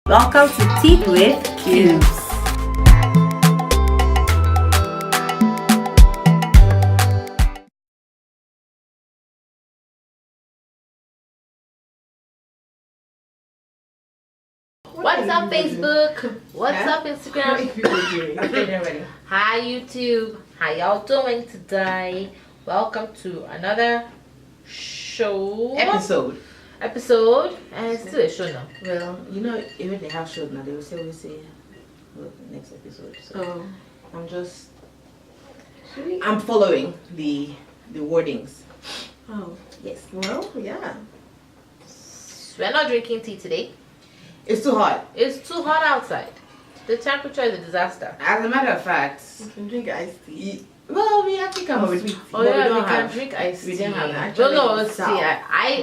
Welcome to Tea with Cubes. What's up, Facebook? What's up, Instagram? Hi, YouTube. How y'all doing today? Welcome to another episode. And it's still a show now. Well, you know, even they have shows now, they will say well, next episode. So I'm following the wordings. Oh, Yes. well, yeah. We're not drinking tea today. It's too hot. It's too hot outside. The temperature is a disaster. As a matter of fact, You can drink iced tea. well, we actually come up with sweet tea. Oh but yeah, we we don't can have. drink iced tea. We didn't have that. No,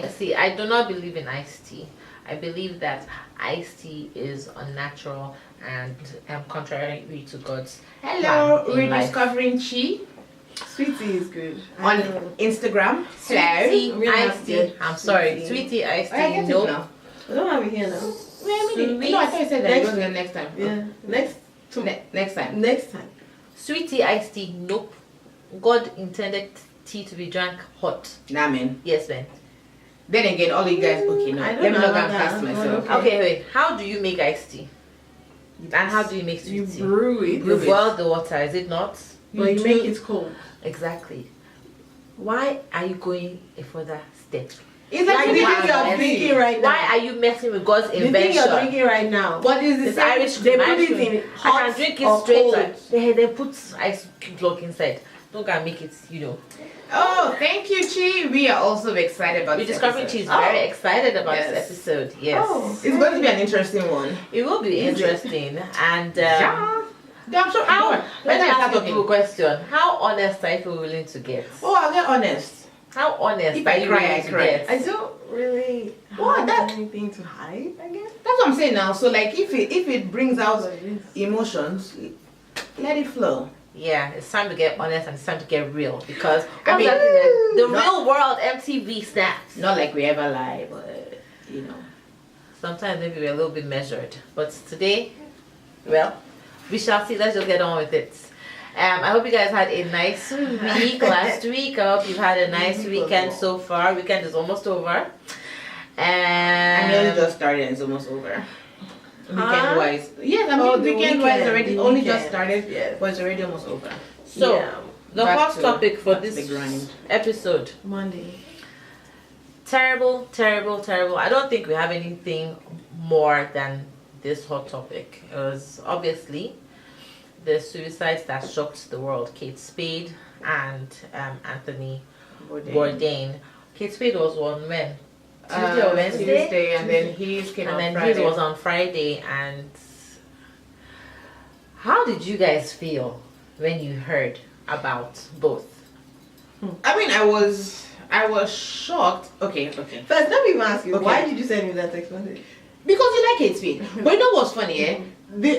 Actually, I do not believe in iced tea. I believe that iced tea is unnatural and contrary to God's Hello, plan in life. rediscovering Chi Sweet tea is good. on Instagram. Sweet tea, We don't have iced to tea. get I'm sweet sorry, tea. sweet tea, iced Oh, I tea. get it No. now. We don't have it here now. Sweet. No, I thought you said that Next- it was the next time. Yeah. Next time. Next time. Sweet tea, iced tea. Nope. God intended tea to be drank hot. Nah, man. Yes, man. Then again, all you guys, okay, no. I don't Let me know not go about and that. cast myself. Okay. Okay, wait. How do you make iced tea? And how do you make You sweet tea? brew it. You boil the water, is it not? But you do- make it cold. Exactly. Why are you going a further step? It's Like like the the thing you're drinking right now. Why are you messing with God's The thing invention? you're drinking right now. But it's the It's same. Irish They cream. put Irish it cream. in I hot can drink or it straight. cold. They put ice block inside. Don't go and make it, you know. Oh, thank you, Chi. We are also excited about We this discovered episode. she's very excited about Yes. this episode. Yes. Oh. It's going to be an interesting one. It will be interesting. And Yeah. I'm sure. how, Let let me me ask start you talking. a question. How honest are you willing to get? Oh, I'll get honest. How honest If are I you cry, willing I to cry. get? I don't really What? have That- anything to hide, I guess. That's what I'm saying now. So, like, if it brings out That's what it is. emotions, let it flow. Yeah, it's time to get honest and it's time to get real because I mean, the not- real world MTV snaps. Not like we ever lie, but you know. Sometimes maybe we're a little bit measured, but today, well, we shall see. Let's just get on with it. I hope you guys had a nice week last week. I hope you've had a nice weekend so far. Weekend is almost over. I know it just started and it's almost over. Weekend wise. Yes, I mean Oh, the weekend wise weekend, already the only weekend. just started, Yes. but it's already almost over. So, Yeah. the Back hot to- topic for back to this the grind. episode. Monday. Terrible, terrible, terrible. I don't think we have anything more than this hot topic. It was obviously the suicides that shocked the world. Kate Spade and Anthony Bourdain. Kate Spade was on when? Tuesday or Wednesday? Tuesday, and then his came And on then Friday. his was on Friday. And how did you guys feel when you heard about both? I mean, I was shocked. Okay. First, let me even ask you, Okay. why did you send me that text message? Because you like Kate Spade. But you know what's funny, eh?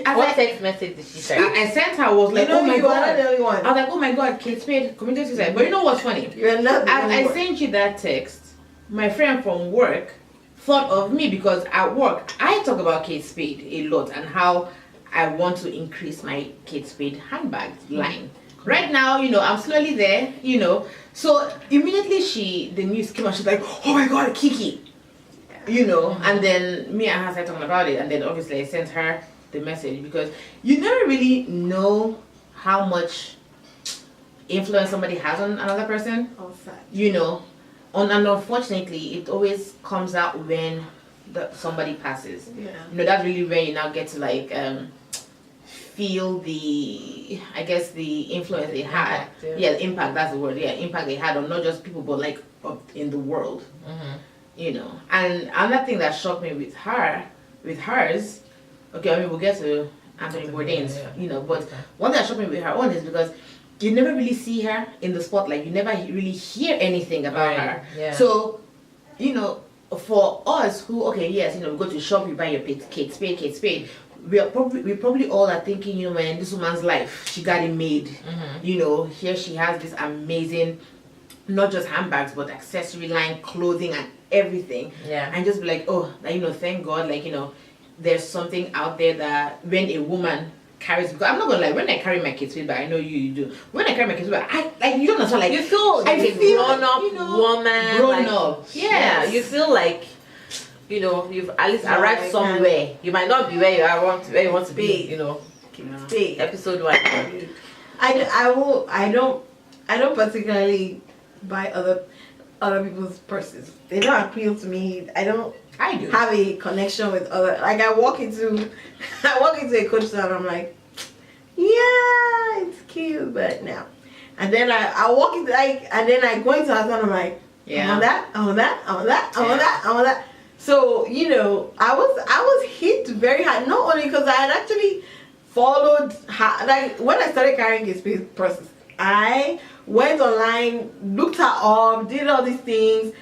As What I, text message did she send? I sent her, I was like, You know, oh my you are not god. the only one. I was like, oh my god, Kate Spade committed suicide. But you know what's funny? You are not the As only I one. sent you that text, my friend from work thought of me because at work I talk about Kate Spade a lot and how I want to increase my Kate Spade handbag line. Right now, you know, I'm slowly there, you know. So immediately the news came out, she's like, oh my god, Kiki. You know, and then me and her started talking about it, and then obviously I sent her the message because you never really know how much influence somebody has on another person. Oh, sad. You know, and unfortunately it always comes out when somebody passes. Yeah. You know, that's really where you now get to like feel the, I guess, the influence they had. Impact, yeah. Yeah, the impact, that's the word. Yeah, impact they had on not just people but like in the world. Mm-hmm. You know, and another thing that shocked me with hers, okay, I mean we'll get to Anthony Bourdain's, yeah. you know, but one thing that shocked me with her own is because you never really see her in the spotlight. You never really hear anything about Right, her. yeah. So, you know, for us who, okay, yes, you know, we go to the shop, you buy your Kate Spade. We probably all are thinking, you know, man, this woman's life, she got it made. Mm-hmm. You know, here she has this amazing, not just handbags, but accessory line, clothing, and everything. Yeah. And just be like, oh, like, you know, thank God, like, you know, there's something out there that when a woman carries, because I'm not gonna lie, when I carry my kids' feet bag, I know you do. When I carry my kids' feet bag, I like, you don't understand, like You feel like a grown up woman. grown like, up. Yeah, you feel like, you know, you've at least Yeah, arrived I somewhere. You might not be where where you want to be. Be. You know, Stay. episode 1. I don't particularly buy other people's purses. They don't appeal to me. I don't I do. have a connection with other. Like I walk into a Coach store and I'm like, yeah, it's cute, but no. And then I walk into and then I go into a store and I'm like, I want that, I want that, I want that, I want that, I want that. So you know, I was hit very hard. Not only because I had actually followed her, like when I started carrying his purses, I went online, looked her up, did all these things.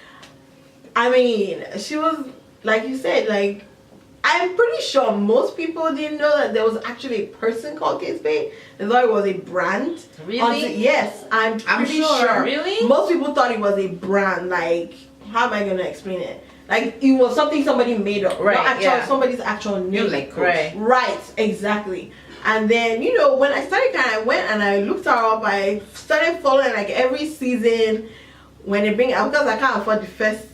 I mean, she was, like you said, like, I'm pretty sure most people didn't know that there was actually a person called Kate Spade. They thought it was a brand. Really? Yes, I'm pretty sure. Really? Most people thought it was a brand. Like, how am I going to explain it? Like, it was something somebody made up. Right, Not actual, yeah. somebody's actual name. Like Coach. Right. Right, exactly. And then, you know, when I started, I went and I looked her up. I started following like every season when they bring out, because I can't afford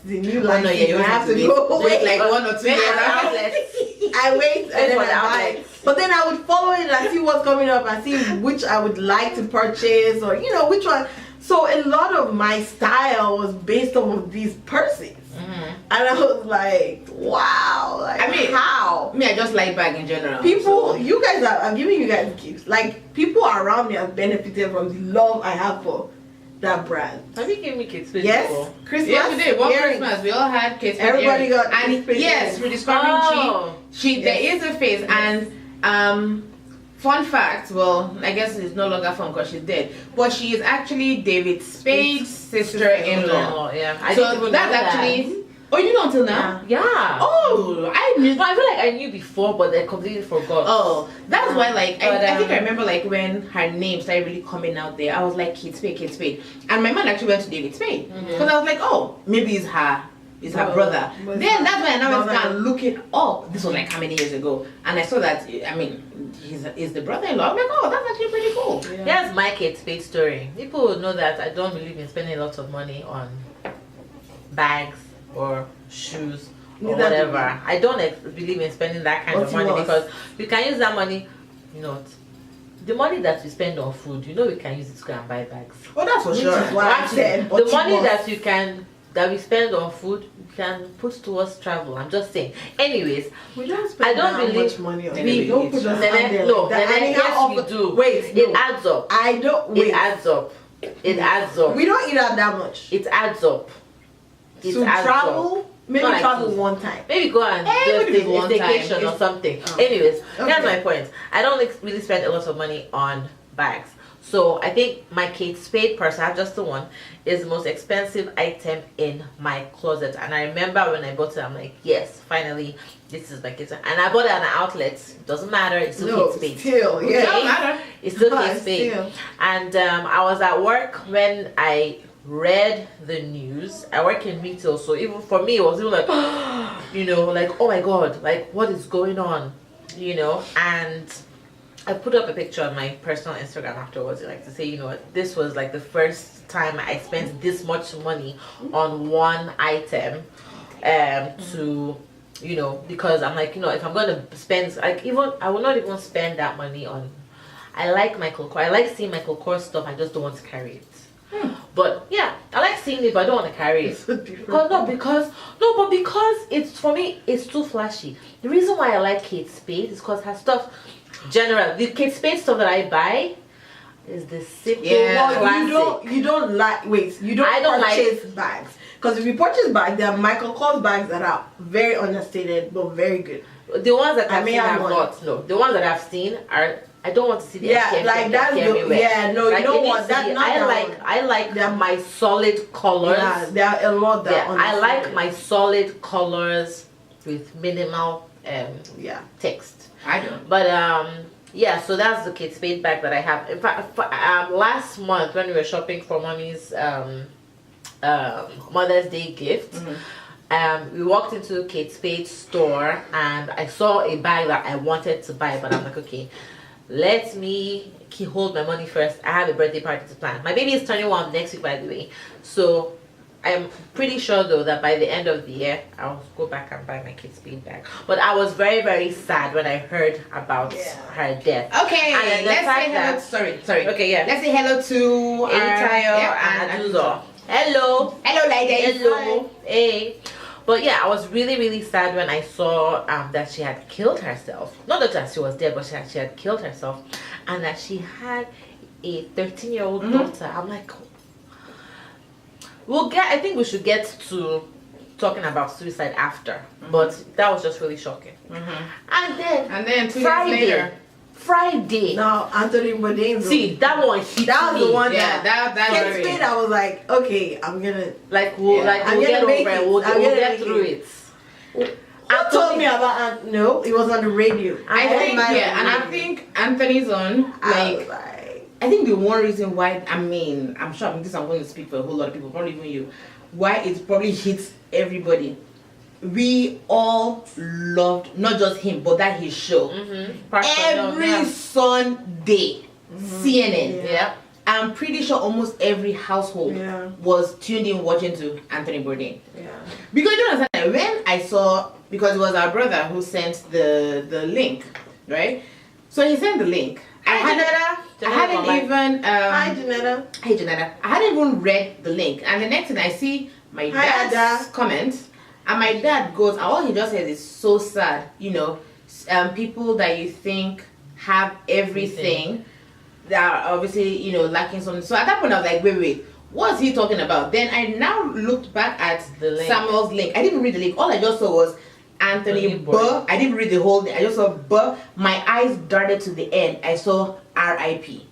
the new line. no, yeah, you I have to wait. go Wait wait. like 1 or 2 years. I wait and then for I the buy. outlets. But then I would follow it and see what's coming up and see which I would like to purchase, or you know which one. So a lot of my style was based off of these purses. And I was like, wow, like, I mean, how? Me, I just like bag in general. People, you guys I'm giving you guys gifts. Like, people around me have benefited from the love I have for that brand. Have you given me kids food Yes, before? Christmas. Yes, we did. One earrings. Christmas, we all had kids. Everybody got and Kate Spade yes, earrings. we're discovering Oh. she there is a phase, and fun fact. Well, I guess it's no longer fun because she's dead, but she is actually David Spade's sister-in-law. Oh, yeah. I So didn't even that's know that. actually. Oh, you know until now? Yeah. Yeah. Oh, I knew. No, I feel like I knew before, but I completely forgot. Oh, that's why, like, But, I think I remember, like, when her name started really coming out there, I was like, Kate Spade. And my man actually went to David Spade. Because I was like, oh, maybe it's her brother. was Then her that's when I went brother. and looking up. This was like how many years ago? And I saw that, I mean, he's the brother-in-law. I'm like, oh, that's actually pretty cool. Yeah. Here's my Kate Spade story. People would know that I don't believe in spending lots of money on bags or shoes or Neither do whatever. I don't believe in spending that kind of What money was? because you can use that money, you know, the money that we spend on food, you know, we can use it to go and buy bags. Oh, that's for Which sure. is what I Actually, said. the money that we spend on food, you can put towards travel. I'm just saying. Anyways, We don't spend I don't that believe- much money on we it. Don't put us out there no, like that. then And yes, how we often- do. Wait, It no. adds up. I don't. Wait. It adds up. It adds up. We don't eat out that much. It adds up. It To adds up. travel, maybe Not like travel to- one time. Maybe go and Maybe just one a time. vacation or It's- something. Oh. Anyways, Okay. that's my point. I don't really spend a lot of money on bags. So I think my Kate Spade purse, I have just the one, is the most expensive item in my closet. And I remember when I bought it, I'm like, yes, finally, this is my Kate Spade. And I bought it at an outlet. It doesn't matter. It's still No, Kate Spade. still, Okay? yeah. Don't matter. It's still But Kate Spade. still. And I was at work when I read the news. I work in retail, so even for me, it was even like, you know, like, oh my god, like, what is going on, you know? And I put up a picture on my personal Instagram afterwards, like to say, you know, this was like the first time I spent this much money on one item, to, you know, because I'm like, you know, if I'm gonna spend, like, even I will not even spend that money on. I like Michael Kors. I like seeing Michael Kors stuff. I just don't want to carry it. But yeah, I like seeing it, but I don't want to carry it. Because it's, for me, it's too flashy. The reason why I like Kate Spade is because her stuff, the Kate Spade stuff that I buy is the simple, Yeah. Well, classic. you don't like. Wait, you don't. I don't purchase bags because if you purchase bags, there are Michael Kors bags that are very understated but very good. The ones that I I've may seen have are one. not. No, the ones that I've seen are. I don't want to see the Yeah, FKM, like that's the everywhere. yeah. No, Like, you don't it want needs to that. be- Not that one. I like They're- my solid colors. Yeah, there are a lot that. Yeah, I like understated. my solid colors with minimal Yeah. text. I don't. But yeah, so that's the Kate Spade bag that I have. In fact, last month when we were shopping for mommy's Mother's Day gift, We walked into Kate Spade's store and I saw a bag that I wanted to buy, but I'm like, okay, let me hold my money first. I have a birthday party to plan. My baby is turning 1 next week, by the way. So I'm pretty sure though that by the end of the year I'll go back and buy my Kate Spade bag. But I was very, very sad when I heard about her death. Okay, and let's say hello. Sorry. Okay, yeah. Let's say hello to Tayo and Aduzo. Hello. Hello, ladies. Hello. Hey. But yeah, I was really, really sad when I saw that she had killed herself. Not that she was dead, but she had killed herself. And that she had a 13-year-old daughter. I'm like, I think we should get to talking about suicide after. But that was just really shocking. And then 2 years later. Friday. Now Anthony Bourdain. See, that one that was the one that Kate Spade, I was like, okay, I'm gonna we'll get over it. We'll get through it. Who told me about no, it was on the radio. I think Anthony's on I think the one reason why I'm sure I'm going to speak for a whole lot of people, probably even you, why it probably hits everybody. We all loved not just him but that his show every Sunday. CNN. Yeah. I'm pretty sure almost every household was tuned in watching to Anthony Bourdain. Yeah. Because you understand, when I saw, because it was our brother who sent the link, right? So he sent the link. I hadn't even Hi Janetta. Hey Janetta. I hadn't even read the link, and the next thing I see my dad's comment. And my dad goes, and all he just says is so sad, people that you think have everything that are obviously, lacking something. So at that point I was like, wait, what is he talking about? Then I now looked back at Samuel's link. I didn't read the link. All I just saw was Anthony Burr. I didn't read the whole thing. I just saw Burr. My eyes darted to the end. I saw R.I.P.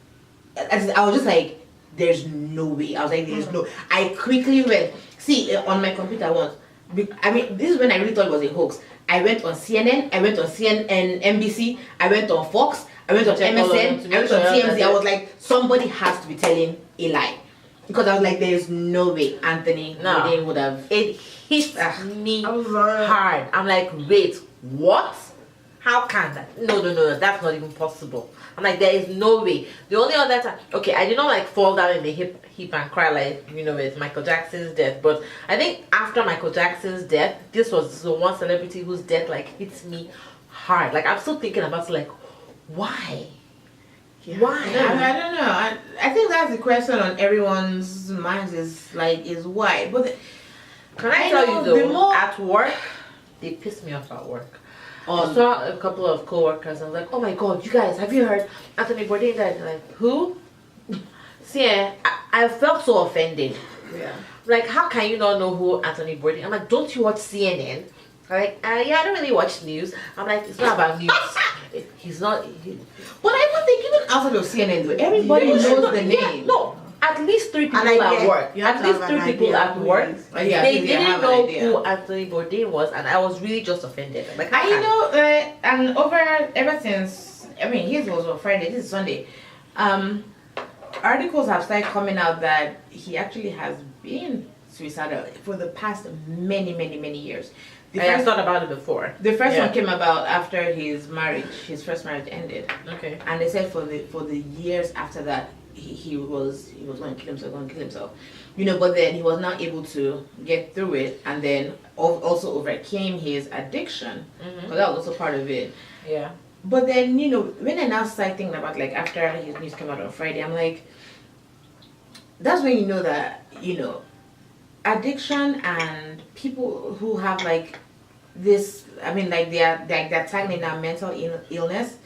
I was just like, there's no way. I was like, there's no. I quickly went, see, on my computer once. This is when I really thought it was a hoax. I went on CNN, I went on CNN, NBC, I went on Fox, I went on MSN, I went on TMZ. I was like, somebody has to be telling a lie. Because I was like, there's no way Anthony Bourdain would have. It hit me hard. I'm like, wait, what? How can that? No, that's not even possible. I'm like, there is no way. The only other time, okay, I did not fall down in the heap and cry with Michael Jackson's death. But I think after Michael Jackson's death, this was the one celebrity whose death hits me hard. I'm still thinking about why? Yeah. Why? I don't know. I think that's the question on everyone's minds is why. But can I tell you though, at work, they piss me off at work. I saw a couple of co-workers. I was like, oh my god, you guys, have you heard Anthony Bourdain died? Like, who? See, I felt so offended. Yeah. How can you not know who Anthony Bourdain? I'm like, don't you watch CNN? I'm like, yeah, I don't really watch news. I'm like, it's not about news. He's not. But I don't think even outside of CNN though, everybody knows the name. No. At least 3 people at work. At least 3 people at work. They didn't know who Anthony Bourdain was, and I was really just offended. And ever since, his was on Friday, this is Sunday. Articles have started coming out that he actually has been suicidal for the past many, many, many years. I thought about it before. The first one came about after his first marriage ended. Okay. And they said for the years after that, he was going to kill himself. But then he was not able to get through it, and then also overcame his addiction, because that was also part of it. Yeah. But then when I now start thinking about after his news came out on Friday, I'm like, that's when you know that addiction and people who have this, they're tackling our mental illness.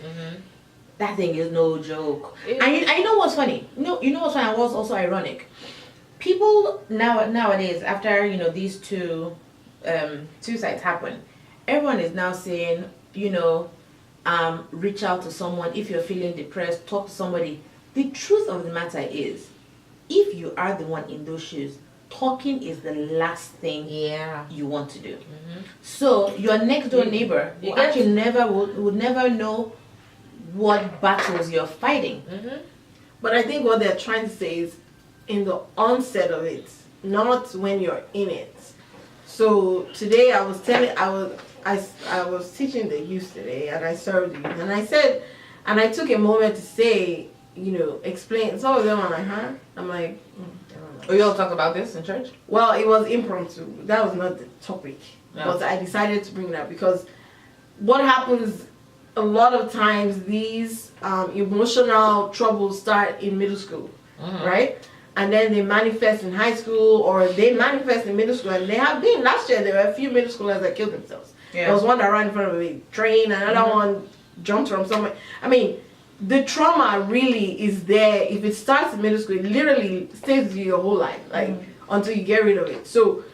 That thing is no joke. And I know what's funny. You know what's funny? And what's also ironic. People nowadays, after these two suicides happen, everyone is now saying, reach out to someone if you're feeling depressed. Talk to somebody. The truth of the matter is, if you are the one in those shoes, talking is the last thing you want to do. So your next door neighbor would never know what battles you're fighting. But I think what they're trying to say is in the onset of it, not when you're in it. So today I was teaching the youth today, and I served youth, and I said, and I took a moment to say, explain. Some of them are like, huh? I'm like, I don't know. Oh, you all talk about this in church? Well, it was impromptu. That was not the topic. Yeah. But I decided to bring it up because what happens a lot of times, these emotional troubles start in middle school, right? And then they manifest in high school, or they manifest in middle school. And they have been, last year there were a few middle schoolers that killed themselves. Yeah. There was one that ran in front of a train, and another one jumped from somewhere. I mean, the trauma really is there. If it starts in middle school, it literally stays with you your whole life, like until you get rid of it. So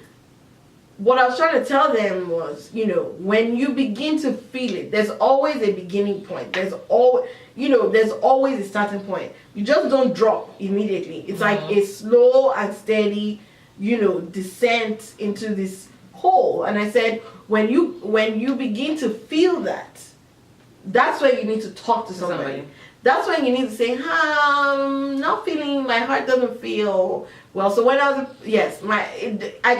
what I was trying to tell them was, when you begin to feel it, there's always a beginning point. There's always a starting point. You just don't drop immediately. It's like a slow and steady, descent into this hole. And I said, when you begin to feel that, that's where you need to talk to somebody. That's when you need to say, I'm not feeling, my heart doesn't feel well. So when I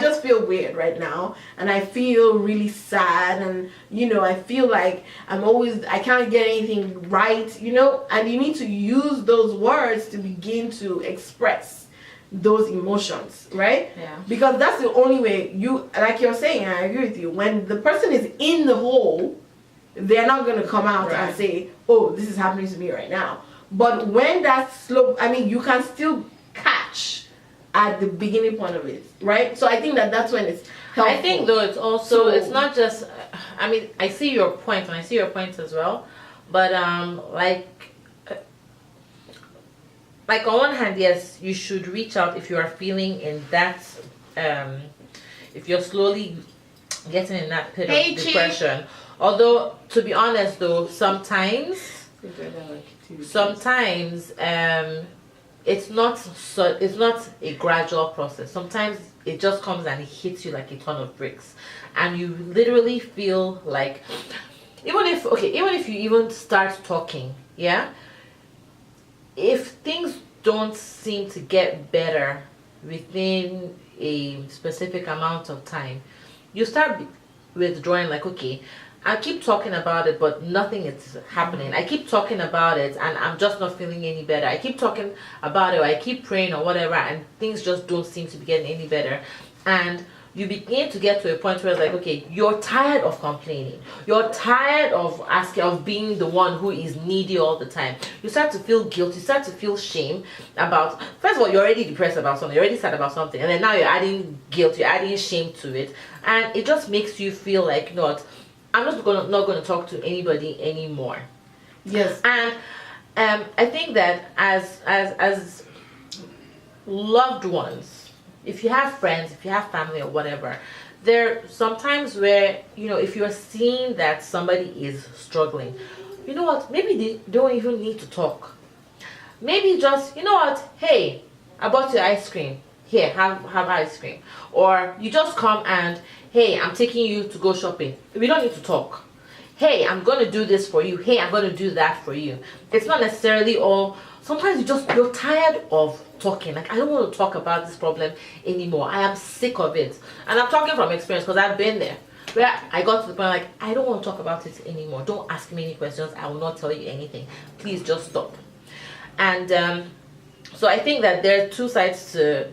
just feel weird right now, and I feel really sad, and I feel like I can't get anything right, and you need to use those words to begin to express those emotions, right? Yeah. Because that's the only way like you're saying, I agree with you, when the person is in the hole, they're not going to come out and say, oh, this is happening to me right now. But when that slope, you can still catch at the beginning point of it, right? So I think that's when it's helpful. I think though it's also, it's not just, I see your point, and I see your point as well. But like on one hand, yes, you should reach out if you are feeling in that, if you're slowly getting in that pit of depression. Although, to be honest though, sometimes it's not a gradual process. Sometimes it just comes and it hits you like a ton of bricks, and you literally feel like, even if you even start talking, if things don't seem to get better within a specific amount of time, you start withdrawing, like, okay, I keep talking about it, but nothing is happening. I keep talking about it, and I'm just not feeling any better. I keep talking about it, or I keep praying, or whatever, and things just don't seem to be getting any better. And you begin to get to a point where it's like, okay, you're tired of complaining. You're tired of being the one who is needy all the time. You start to feel guilt. You start to feel shame about, first of all, you're already depressed about something. You're already sad about something. And then now you're adding guilt. You're adding shame to it. And it just makes you feel like, I'm just not going to talk to anybody anymore. Yes. And I think that as loved ones, if you have friends, if you have family or whatever, there are sometimes where, if you're seeing that somebody is struggling, you know what, maybe they don't even need to talk. Maybe just, hey, I bought you ice cream. Here, have ice cream. Or you just come and, hey, I'm taking you to go shopping. We don't need to talk. Hey, I'm going to do this for you. Hey, I'm going to do that for you. It's not necessarily all. Sometimes you're tired of talking. Like, I don't want to talk about this problem anymore. I am sick of it. And I'm talking from experience because I've been there. Where I got to the point like, I don't want to talk about it anymore. Don't ask me any questions. I will not tell you anything. Please just stop. And so I think that there are two sides to,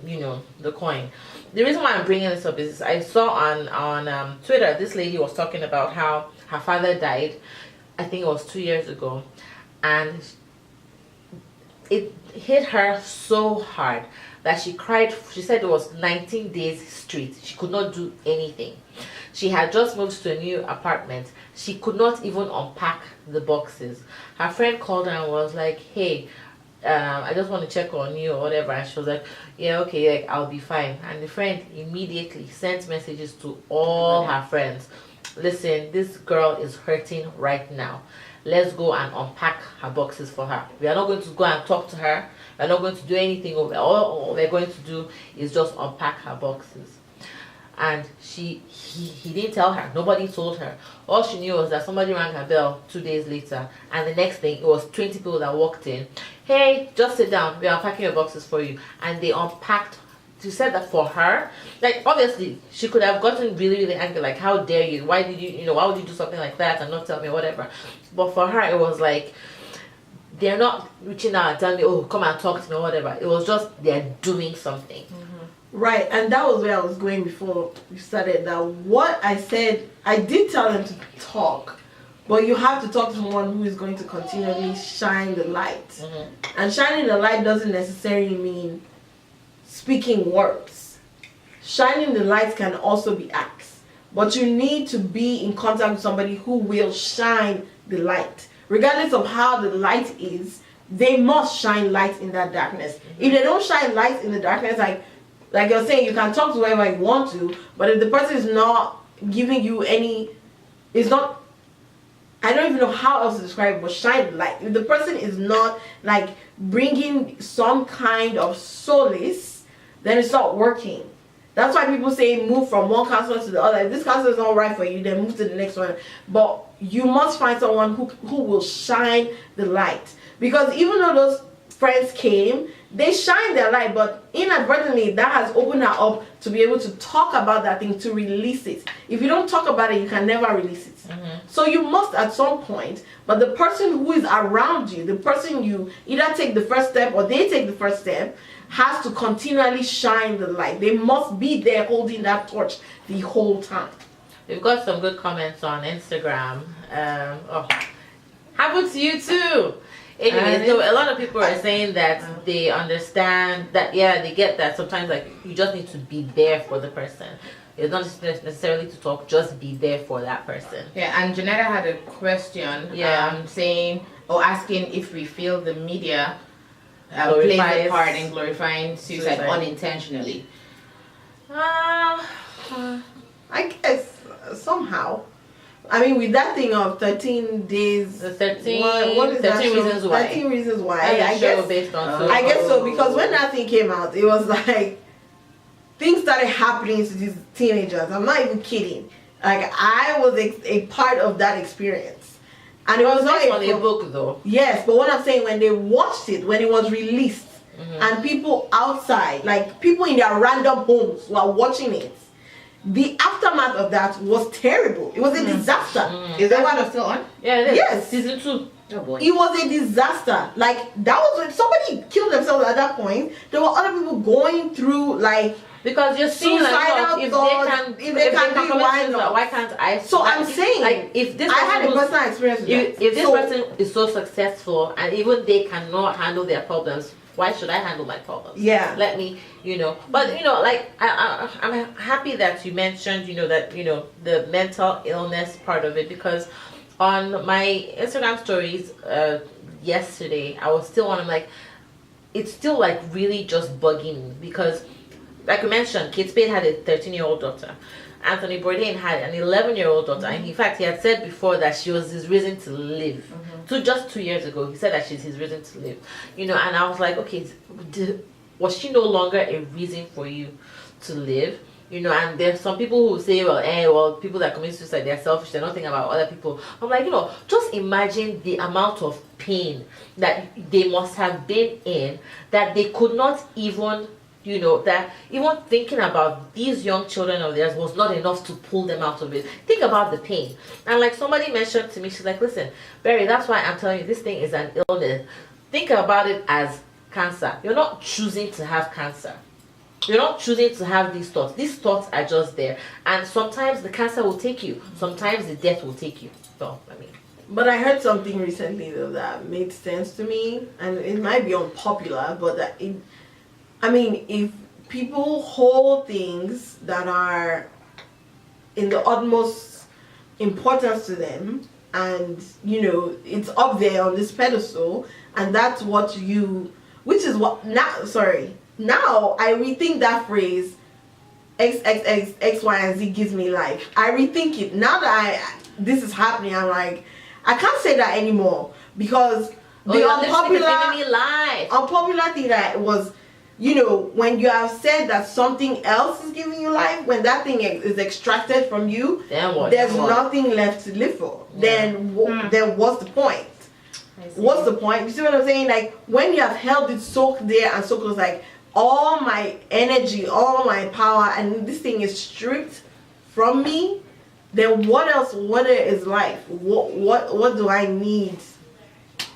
the coin. The reason why I'm bringing this up is I saw on Twitter, this lady was talking about how her father died, I think it was 2 years ago, and it hit her so hard that she cried. She said it was 19 days straight. She could not do anything. She had just moved to a new apartment. She could not even unpack the boxes. Her friend called her and was like, hey, I just want to check on you or whatever. And she was like, yeah, okay, like, I'll be fine. And the friend immediately sent messages to all her friends. Listen, this girl is hurting right now. Let's go and unpack her boxes for her. We are not going to go and talk to her. We're not going to do anything over. All we're going to do is just unpack her boxes. And he didn't tell her. Nobody told her. All she knew was that somebody rang her bell 2 days later, and the next thing it was 20 people that walked in. Hey, just sit down. We are unpacking your boxes for you. And they unpacked she said that for her, like obviously she could have gotten really, really angry, like how dare you? Why did you, why would you do something like that and not tell me, whatever. But for her, it was like they're not reaching out and telling me, oh, come and talk to me or whatever. It was just they're doing something. Right, and that was where I was going before we started. That what I said, I did tell them to talk, but you have to talk to someone who is going to continually shine the light. And shining the light doesn't necessarily mean speaking words. Shining the light can also be acts, but you need to be in contact with somebody who will shine the light. Regardless of how the light is, they must shine light in that darkness. If they don't shine light in the darkness, like you're saying, you can talk to whoever you want to, but if the person is not giving you any, it's not, I don't even know how else to describe it, but shine light. If the person is not like bringing some kind of solace, then it's not working. That's why people say move from one counselor to the other. If this counselor is not right for you, then move to the next one. But you must find someone who will shine the light. Because even though those friends came, they shine their light, but inadvertently that has opened her up to be able to talk about that thing, to release it. If you don't talk about it, you can never release it. So you must at some point, but the person who is around you, the person you either take the first step or they take the first step, has to continually shine the light. They must be there holding that torch the whole time. We've got some good comments on Instagram. Happened to you too. Anyway, so a lot of people are saying that they understand that, yeah, they get that. Sometimes, like, you just need to be there for the person. It's not necessarily to talk, just be there for that person. Yeah, and Janetta had a question, saying, or asking if we feel the media plays a part in glorifying suicide unintentionally. I guess somehow. I mean, with that thing of 13 days, the 13, what is 13 reasons why. 13 reasons why. I guess based on I guess so, because when that thing came out, it was like things started happening to these teenagers. I'm not even kidding. Like, I was a part of that experience, and it was not a book though. Yes, but what I'm saying, when they watched it, when it was released, and people outside, like people in their random homes, were watching it. The aftermath of that was terrible. It was a disaster. Is that one still on? Yeah, it is. Yes. Season 2. Oh boy. It was a disaster. Like, that was when somebody killed themselves at that point. There were other people going through, like, because you're seeing like, if they can do it, why can't I? So like, I'm saying, like, if this I had a personal experience with that. If this person is so successful and even they cannot handle their problems, why should I handle my problems? Yeah. Let me, But, like, I'm happy that you mentioned, that, the mental illness part of it, because on my Instagram stories yesterday, I was still on, I'm like, it's still, like, really just bugging me, because, like we mentioned, Kate Spade had a 13-year-old daughter. Anthony Bourdain had an 11-year-old daughter, and in fact, he had said before that she was his reason to live. Just 2 years ago, he said that she's his reason to live. And I was like, okay, was she no longer a reason for you to live? And there's some people who say, well, people that commit suicide, they're selfish, they're not thinking about other people. I'm like, just imagine the amount of pain that they must have been in, that they could not even, that even thinking about these young children of theirs was not enough to pull them out of it. Think about the pain. And like somebody mentioned to me, she's like, listen, Barry, that's why I'm telling you, this thing is an illness. Think about it as cancer. You're not choosing to have cancer. You're not choosing to have these thoughts. These thoughts are just there. And sometimes the cancer will take you. Sometimes the death will take you. So, But I heard something recently, though, that made sense to me. And it might be unpopular, but if people hold things that are in the utmost importance to them, and it's up there on this pedestal, and that's what now I rethink that phrase, X, Y, and Z gives me life. I rethink it now that this is happening. I'm like, I can't say that anymore, because the unpopular thing that was, when you have said that something else is giving you life, when that thing is extracted from you, there's nothing left to live for. Yeah. Then what's the point? What's the point? You see what I'm saying? Like, when you have held it so there and so close, like, all my energy, all my power, and this thing is stripped from me, then what else? What is life? What do I need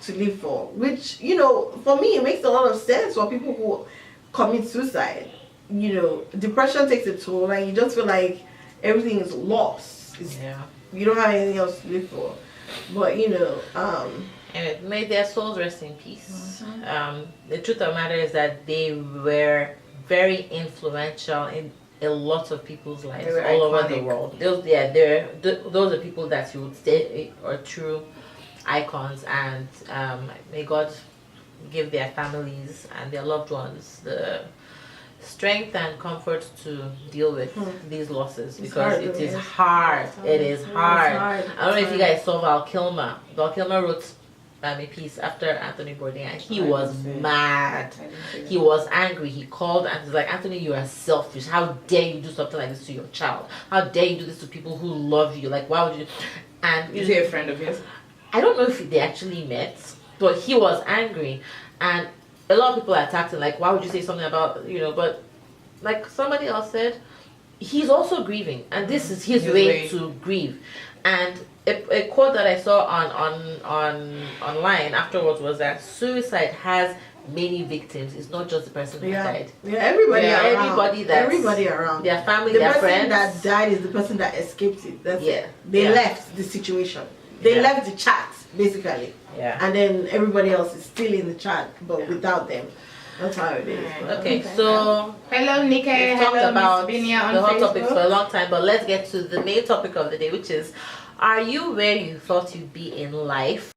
to live for? Which, you know, for me, it makes a lot of sense for people who commit suicide. You know, depression takes a toll, and you just feel like everything is lost. You don't have anything else to live for. But you know, and may their souls rest in peace. The truth of the matter is that they were very influential in a lot of people's lives all over the world. Those are people that you would say are true icons, and may God give their families and their loved ones the strength and comfort to deal with these losses, because it is hard. It is hard. I don't know if you guys saw Val Kilmer. Val Kilmer wrote a piece after Anthony Bourdain, and he was mad. He was angry. He called and was like, Anthony, you are selfish. How dare you do something like this to your child? How dare you do this to people who love you? Like, why would you? And is he a friend of yours? I don't know if they actually met, but he was angry, and a lot of people attacked him, like, why would you say something about, you know, but like somebody else said, he's also grieving, and this is his way to grieve. And a quote that I saw on online afterwards was that suicide has many victims. It's not just the person who died. Everybody around. Everybody around. Their family, the their person friends. that died is the person that escaped it. That's it. They Yeah. left the situation. They left the chat, basically. Yeah. And then everybody else is still in the chat, but without them. That's how it is. Okay, so hello Nika, we've talked hello about Miss the Binia on hot Facebook. topics for a long time, but let's get to the main topic of the day, which is, are you where you thought you'd be in life?